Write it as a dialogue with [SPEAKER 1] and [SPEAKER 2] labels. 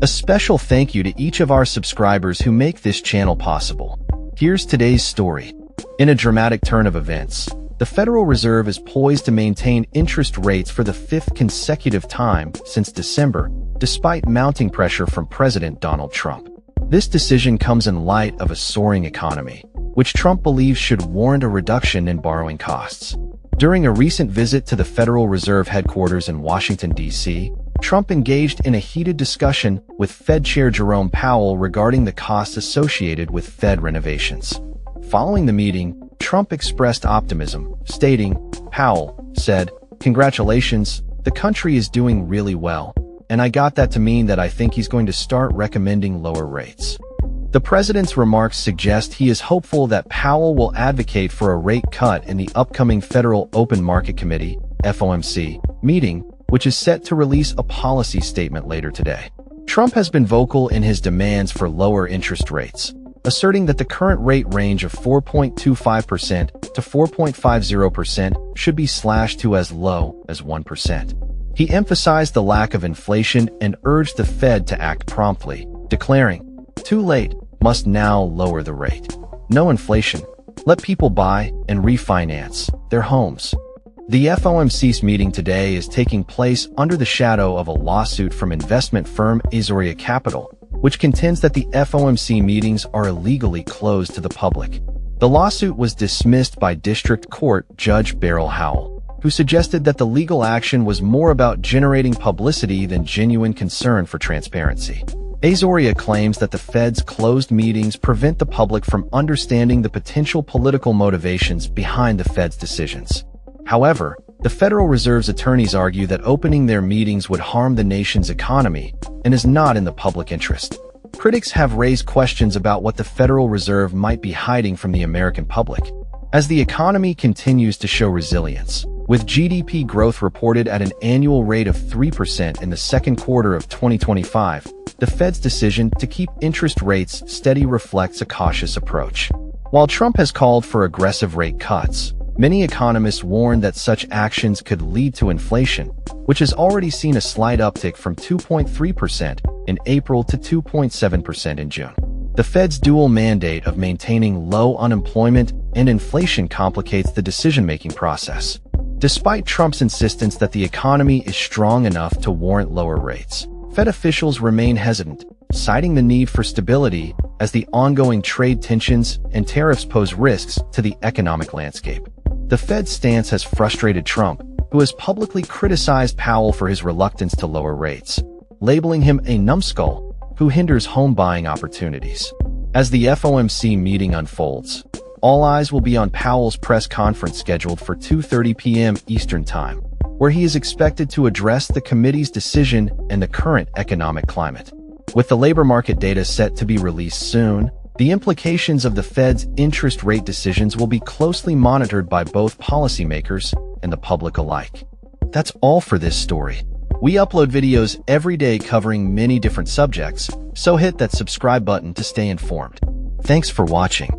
[SPEAKER 1] A special thank you to each of our subscribers who make this channel possible. Here's today's story. In a dramatic turn of events, the Federal Reserve is poised to maintain interest rates for the fifth consecutive time since December, despite mounting pressure from President Donald Trump. This decision comes in light of a soaring economy, which Trump believes should warrant a reduction in borrowing costs. During a recent visit to the Federal Reserve headquarters in Washington, D.C., Trump engaged in a heated discussion with Fed Chair Jerome Powell regarding the costs associated with Fed renovations. Following the meeting, Trump expressed optimism, stating, Powell said, "Congratulations, the country is doing really well, and I got that to mean that I think he's going to start recommending lower rates." The president's remarks suggest he is hopeful that Powell will advocate for a rate cut in the upcoming Federal Open Market Committee (FOMC) meeting, which is set to release a policy statement later today. Trump has been vocal in his demands for lower interest rates, asserting that the current rate range of 4.25% to 4.50% should be slashed to as low as 1%. He emphasized the lack of inflation and urged the Fed to act promptly, declaring, "Too late, must now lower the rate. No inflation. Let people buy and refinance their homes." The FOMC's meeting today is taking place under the shadow of a lawsuit from investment firm Azoria Capital, which contends that the FOMC meetings are illegally closed to the public. The lawsuit was dismissed by District Court Judge Beryl Howell, who suggested that the legal action was more about generating publicity than genuine concern for transparency. Azoria claims that the Fed's closed meetings prevent the public from understanding the potential political motivations behind the Fed's decisions. However, the Federal Reserve's attorneys argue that opening their meetings would harm the nation's economy and is not in the public interest. Critics have raised questions about what the Federal Reserve might be hiding from the American public. As the economy continues to show resilience, with GDP growth reported at an annual rate of 3% in the second quarter of 2025, the Fed's decision to keep interest rates steady reflects a cautious approach. While Trump has called for aggressive rate cuts, many economists warn that such actions could lead to inflation, which has already seen a slight uptick from 2.3% in April to 2.7% in June. The Fed's dual mandate of maintaining low unemployment and inflation complicates the decision-making process. Despite Trump's insistence that the economy is strong enough to warrant lower rates, Fed officials remain hesitant, citing the need for stability as the ongoing trade tensions and tariffs pose risks to the economic landscape. The Fed's stance has frustrated Trump, who has publicly criticized Powell for his reluctance to lower rates, labeling him a numbskull who hinders home buying opportunities. As the FOMC meeting unfolds, all eyes will be on Powell's press conference scheduled for 2:30 p.m. Eastern Time, where he is expected to address the committee's decision and the current economic climate. With the labor market data set to be released soon, the implications of the Fed's interest rate decisions will be closely monitored by both policymakers and the public alike. That's all for this story. We upload videos every day covering many different subjects, so hit that subscribe button to stay informed. Thanks for watching.